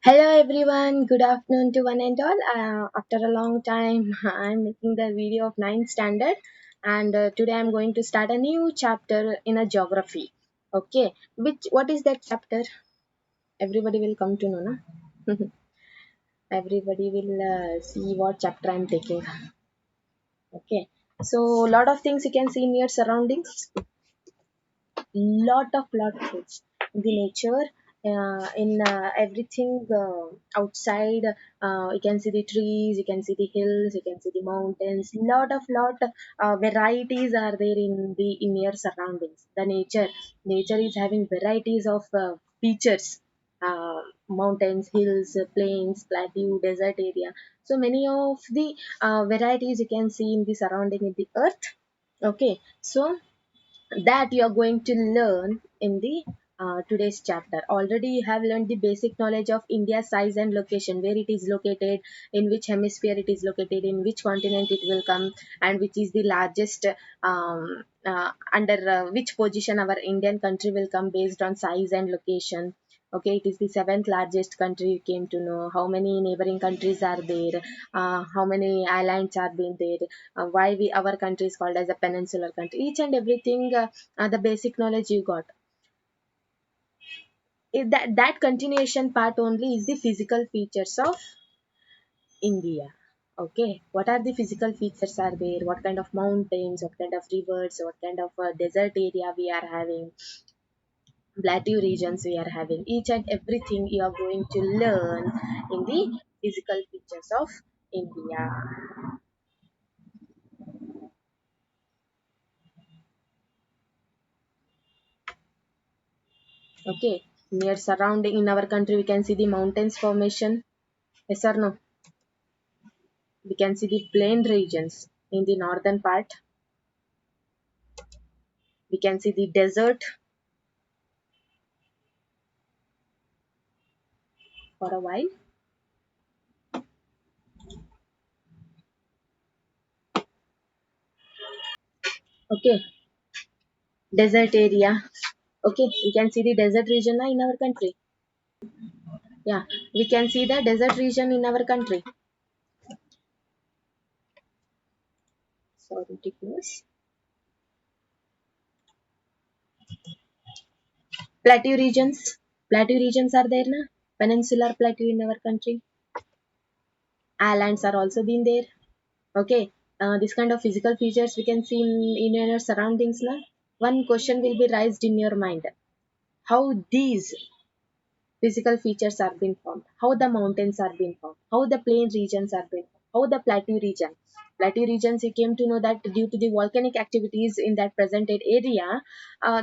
Hello everyone, good afternoon to one and all. After a long time, I'm making the video of ninth standard, and today I'm going to start a new chapter in a geography. Okay, which what is that chapter? Everybody will come to know, na? Everybody will see what chapter I'm taking. Okay, so lot of things you can see in your surroundings. Lot of things in the nature, in everything outside. You can see the trees, you can see the hills, you can see the mountains. Lot varieties are there in your surroundings. The nature is having varieties of features, uh, mountains, hills, plains, plateau, desert area. So many of the varieties you can see in the surrounding in the earth. Okay, so that you are going to learn in the today's chapter. Already you have learned the basic knowledge of India's size and location, where it is located, in which hemisphere it is located, in which continent it will come, and which is the largest, under which position our Indian country will come based on size and location. Okay, it is the seventh largest country. You came to know how many neighboring countries are there, how many islands are being there, why we our country is called as a peninsular country. Each and everything, the basic knowledge you got. That continuation part only is the physical features of India. Okay, what are the physical features are there? What kind of mountains? What kind of rivers? What kind of desert area we are having? Plateau regions we are having. Each and everything you are going to learn in the physical features of India. Okay, near surrounding in our country we can see the mountains formation. Yes or no? We can see the plain regions in the northern part. We can see the desert for a while. Okay, desert area. Okay, we can see the desert region in our country. Yeah, we can see the desert region in our country. Sorry, thickness. Plateau regions. Plateau regions are there, na? Peninsular plateau in our country. Islands are also been there. Okay, this kind of physical features we can see in your surroundings, na? One question will be raised in your mind: how these physical features are being formed, how the mountains are being formed, how the plain regions are being formed, how the plateau region. Plateau regions, you came to know that due to the volcanic activities in that presented area,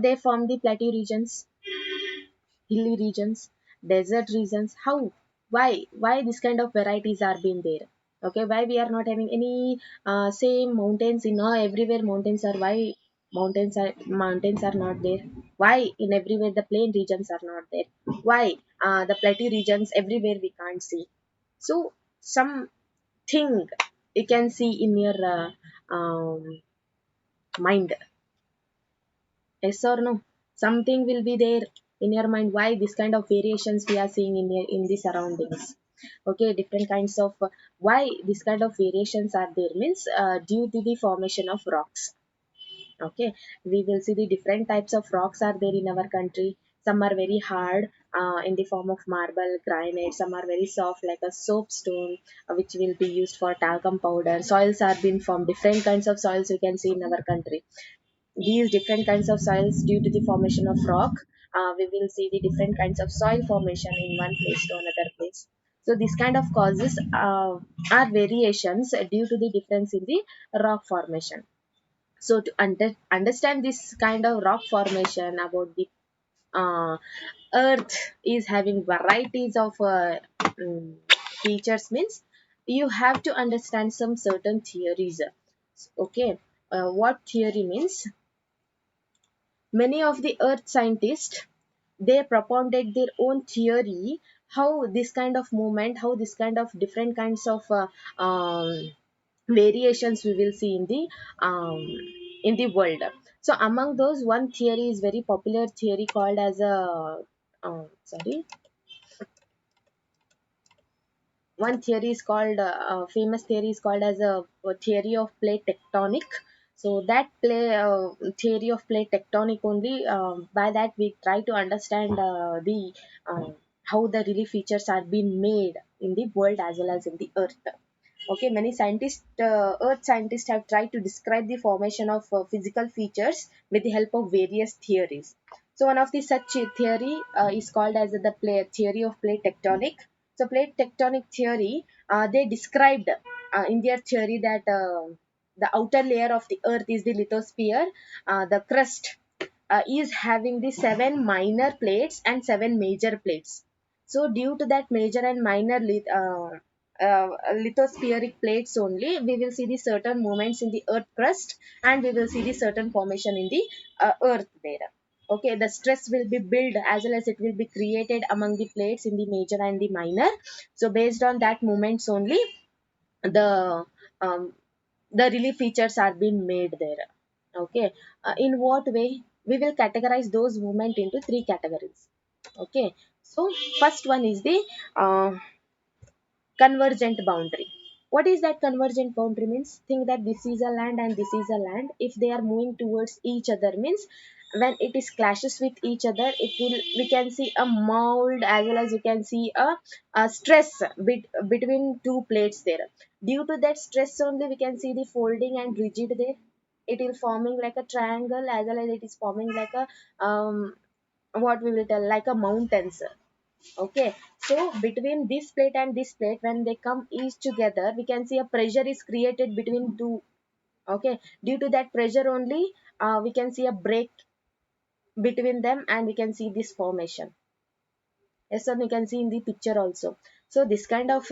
they form the plateau regions, hilly regions, desert regions. How? Why this kind of varieties are being there? Okay, why we are not having any same mountains in everywhere mountains are? Why mountains are not there? Why in everywhere the plain regions are not there? Why the plateau regions everywhere we can't see? So something you can see in your mind. Yes or no? Something will be there in your mind. Why this kind of variations we are seeing in the surroundings? Okay, different kinds of why this kind of variations are there means due to the formation of rocks. Okay, we will see the different types of rocks are there in our country. Some are very hard, in the form of marble, granite. Some are very soft like a soapstone, which will be used for talcum powder. Soils are being formed. Different kinds of soils you can see in our country. These different kinds of soils due to the formation of rock, we will see the different kinds of soil formation in one place to another place. So this kind of causes are variations due to the difference in the rock formation. So to understand this kind of rock formation about the uh, earth is having varieties of mm, features means you have to understand some certain theories. Okay, what theory means? Many of the earth scientists, they propounded their own theory how this kind of movement, how this kind of different kinds of variations we will see in the world. So among those, one theory is very popular theory called as a sorry one theory is called famous theory is called as a theory of plate tectonic. So that theory of plate tectonic only, by that we try to understand the uh, how the relief features are being made in the world as well as in the earth. Okay, many scientists, earth scientists have tried to describe the formation of physical features with the help of various theories. So one of the such theory is called as the theory of plate tectonic. So plate tectonic theory, they described in their theory that the outer layer of the earth is the lithosphere. The crust is having the seven minor plates and seven major plates. So due to that major and minor lithospheric plates only, we will see the certain movements in the earth crust, and we will see the certain formation in the earth there. Okay, the stress will be built as well as it will be created among the plates in the major and the minor. So based on that movements only, the um, the relief features are being made there. Okay, in what way we will categorize those movement into three categories. Okay, so first one is the uh, convergent boundary. What is that convergent boundary means? Think that this is a land and this is a land. If they are moving towards each other means, when it is clashes with each other, it will, we can see a mold as well as you can see a stress between two plates there. Due to that stress only, we can see the folding and rigid there. It is forming like a triangle as well as it is forming like a what we will tell like a mountains. Okay, so between this plate and this plate, when they come each together, we can see a pressure is created between two. Okay, due to that pressure only, we can see a break between them, and we can see this formation. Yes, sir, we can see in the picture also. So this kind of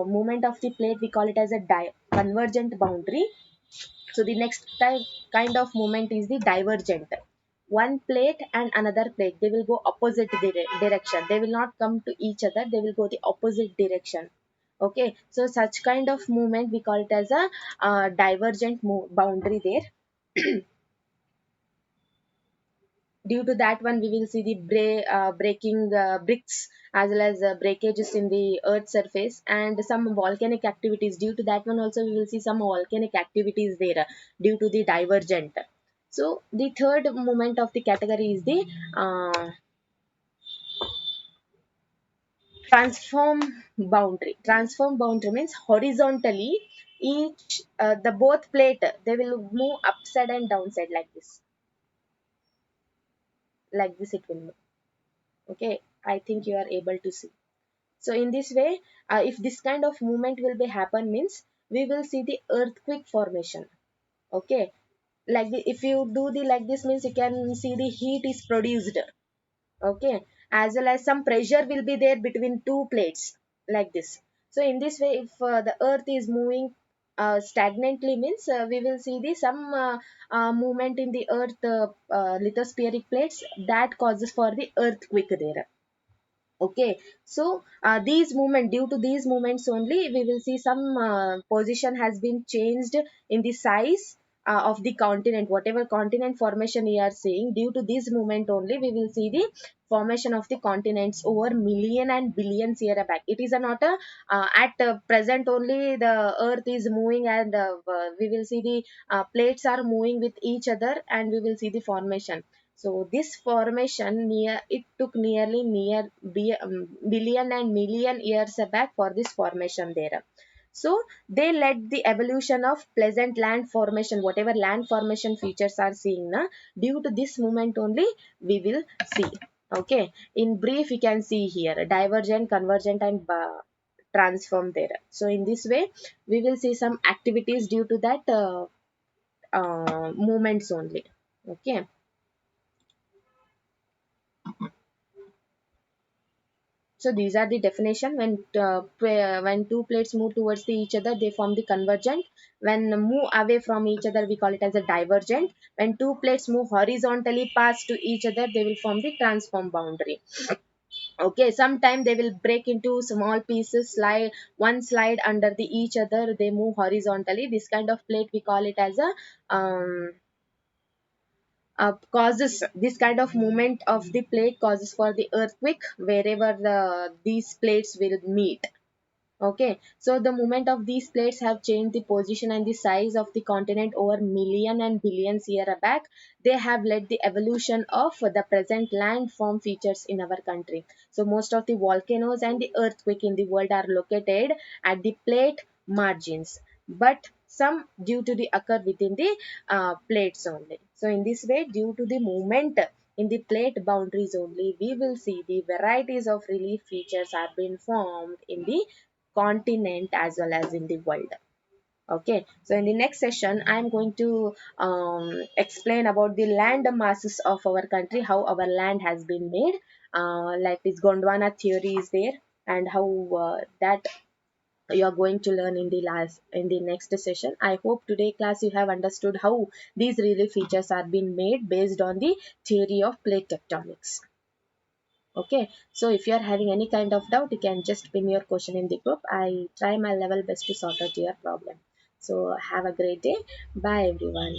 movement of the plate, we call it as a convergent boundary. So the next kind of movement is the divergent. One plate and another plate, they will go opposite direction. They will not come to each other. They will go the opposite direction. Okay, so such kind of movement we call it as a divergent boundary there. Due to that one, we will see the breaking bricks as well as breakages in the earth surface and some volcanic activities. Due to that one also, we will see some volcanic activities there due to the divergent. So the third moment of the category is the uh, transform transform boundary means horizontally, each the both plate, they will move upside and downside like this. Like this it will move. Okay, I think you are able to see. So in this way, if this kind of movement will be happen means, we will see the earthquake formation. Okay, like if you do the like this means, you can see the heat is produced. Okay, as well as some pressure will be there between two plates like this. So in this way, if the earth is moving stagnantly means, we will see the some movement in the earth lithospheric plates that causes for the earthquake there. Okay, so these movement, due to these movements only, we will see some position has been changed in the size of the continent. Whatever continent formation we are seeing, due to this movement only, we will see the formation of the continents over million and billions year back. It is not a at present only the earth is moving, and we will see the plates are moving with each other, and we will see the formation. So this formation, near it took nearly billion and million years back for this formation there. So they led the evolution of pleasant land formation. Whatever land formation features are seeing na, due to this movement only, we will see. Okay, in brief, you can see here divergent, convergent, and transform there. So in this way, we will see some activities due to that movements only. Okay. So these are the definition. When two plates move towards each other, they form the convergent. When move away from each other, we call it as a divergent. When two plates move horizontally past to each other, they will form the transform boundary. Okay, sometime they will break into small pieces, slide one slide under the each other. They move horizontally. This kind of plate we call it as a causes, this kind of movement of the plate causes for the earthquake wherever these plates will meet. Okay, so the movement of these plates have changed the position and the size of the continent over million and billions year back. They have led the evolution of the present landform features in our country. So most of the volcanoes and the earthquake in the world are located at the plate margins, but some due to the occur within the plates only. So in this way, due to the movement in the plate boundaries only, we will see the varieties of relief features are being formed in the continent as well as in the world. Okay, so in the next session I'm going to explain about the land masses of our country, how our land has been made, like this Gondwana theory is there, and how that you are going to learn in the next session. I hope today class you have understood how these relief features are being made based on the theory of plate tectonics. Okay, so if you are having any kind of doubt, you can just pin your question in the group. I try my level best to sort out your problem. So have a great day. Bye everyone.